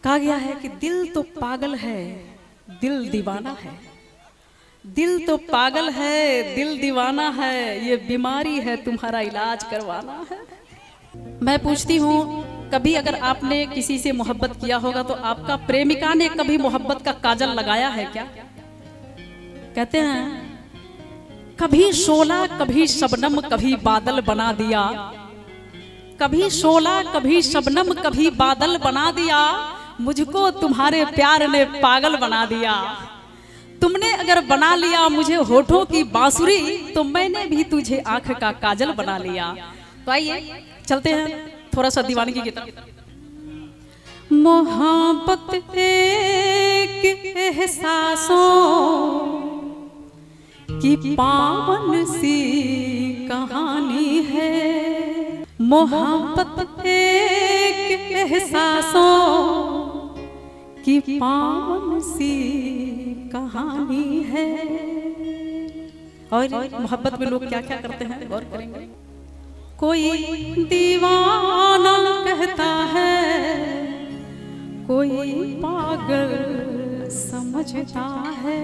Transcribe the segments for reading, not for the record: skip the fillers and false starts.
कहा गया है कि दिल तो पागल है, दिल दीवाना है। दिल तो पागल है, दिल दीवाना है, ये बीमारी है, तुम्हारा इलाज करवाना है। मैं पूछती हूँ, कभी अगर आपने किसी से मोहब्बत किया होगा तो आपका प्रेमिका ने कभी मोहब्बत का काजल लगाया है क्या? कहते हैं कभी शोला कभी शबनम कभी बादल बना दिया, कभी शोला कभी शबनम कभी बादल बना दिया, मुझको तुम्हारे प्यार ने पागल बना दिया। तुमने अगर बना लिया मुझे होठों की बांसुरी, तो मैंने भी तुझे आंख का काजल बना लिया। तो आइए चलते हैं थोड़ा सा दीवानगी की तरफ। मोहब्बत एक एहसासों की पावन सी कहानी है, मोहब्बत एक एहसासों की पावन सी कहानी है। और मोहब्बत में लोग क्या क्या करते हैं गौर करेंगे। कोई दीवाना कहता है, कोई पागल समझता है।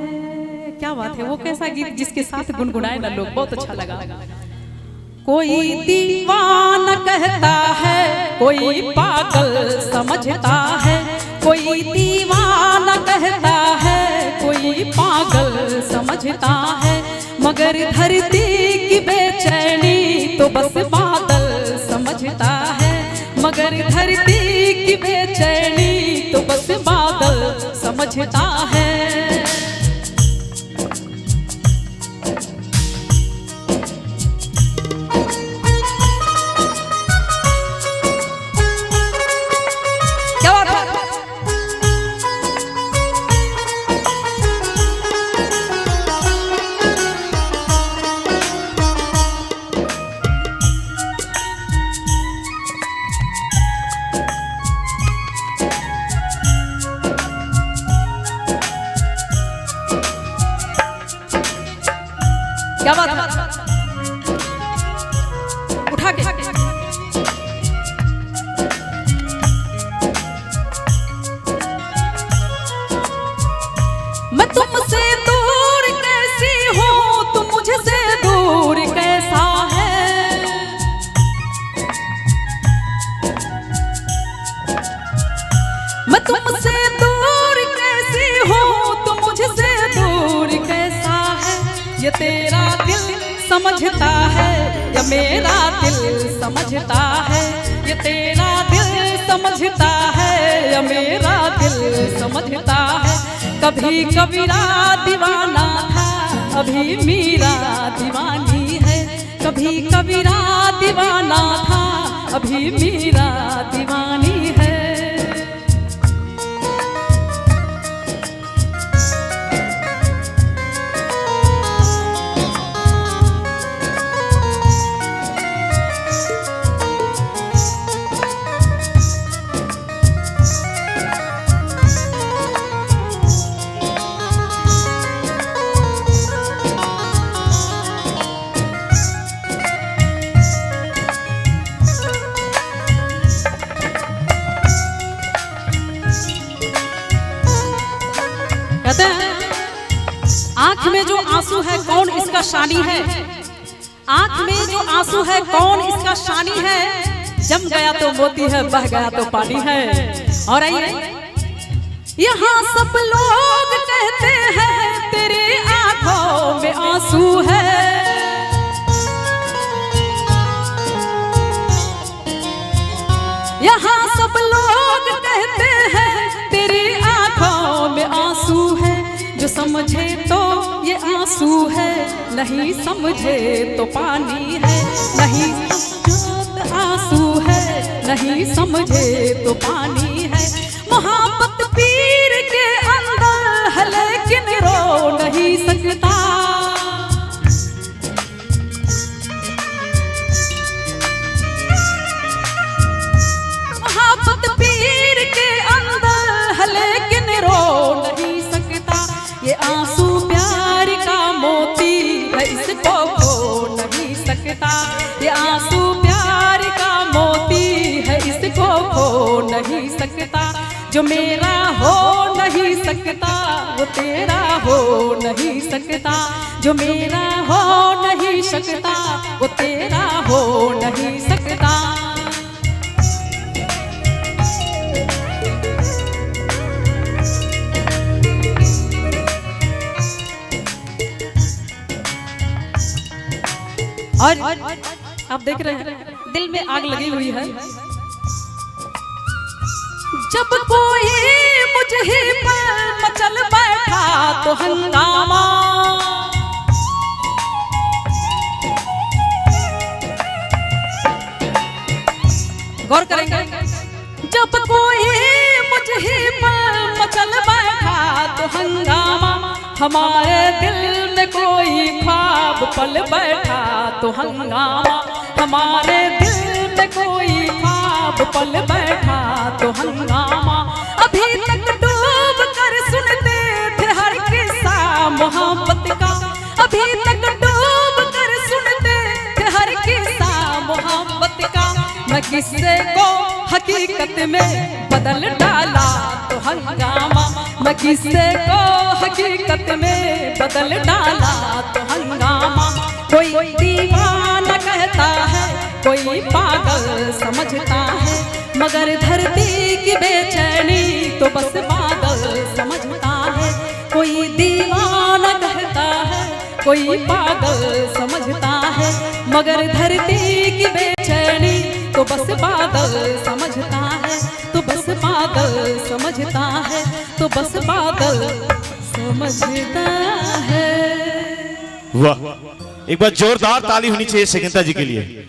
क्या बात है, वो कैसा गीत जिसके साथ गुनगुनाए ना लोग, बहुत अच्छा लगा। कोई दीवाना कहता है, कोई पागल समझता है, कोई दीवाना कहता है, कोई पागल समझता है, मगर धरती की बेचैनी तो बस बादल समझता है, मगर धरती की बेचैनी तो बस बादल समझता है। क्या बात है, उठा के मैं तुमसे दूर कैसी हूँ, तुम मुझसे दूर कैसा है। मैं तुमसे दूर कैसी हूँ, तुम मुझसे दूर कैसा है। ये तेरा दिल समझता है या मेरा दिल समझता है, ये तेरा दिल समझता है या मेरा दिल समझता है। कभी कबीरा दीवाना था, अभी मीरा दीवानी है, कभी कबीरा दीवाना था, अभी मीरा दीवानी है। आंख में जो आंसू है कौन इसका शानी है, आंख में जो आंसू है कौन इसका शानी है, जम गया तो मोती है, बह गया तो पानी है। और आइए, यहाँ सब लोग कहते हैं तेरी आंखों में आंसू है, यहाँ सब लोग कहते हैं तेरी आंखों में आंसू है। जो समझे तो ये आंसू है, नहीं समझे तो पानी है, नहीं समझे तो आंसू है, नहीं समझे तो पानी है। मोहब्बत पीर के अंदर है लेकिन रो नहीं सकता, मोहब्बत पीर के अंदर है लेकिन रो नहीं सकता। ये आंसू प्यार का मोती है, इसको खो नहीं सकता, ये आंसू प्यार का मोती है, इसको खो नहीं सकता। जो मेरा हो नहीं सकता वो तेरा हो नहीं सकता, जो मेरा हो नहीं सकता वो तेरा हो नहीं सकता। और आप देख रहे हैं दिल में आग लगी हुई है। जब कोई मुझे पर मचल बैठा तो हंगामा, गौर करेंगे। जब कोई मुझे पर मचल बैठा तो हंगामा, हमारे दिल में कोई ख्वाब पल बैठा तो हंगामा, हमारे दिल में कोई ख्वाब पल बैठा तो हंगामा। अभी तक डूब कर सुनते थे हर किस्सा मोहब्बत का, अभी तक डूब कर सुनते थे हर किस्सा मोहब्बत का। मैं किस्से को हकीकत में बदल डाला तो हंगामा, मैं किस्से को हकीकत में बदल डाला तो हंगामा। कोई दीवाना कहता है, कोई पागल समझता है, मगर धरती की बेचैनी तो बस बादल समझता है। कोई दीवाना कहता है, कोई पागल समझता है, मगर धरती की बेचैनी तो बस बादल समझता है, तो बस बादल समझता है, तो बस बादल समझता है। वाह, एक बार जोरदार ताली होनी चाहिए सेकेंदा जी के लिए।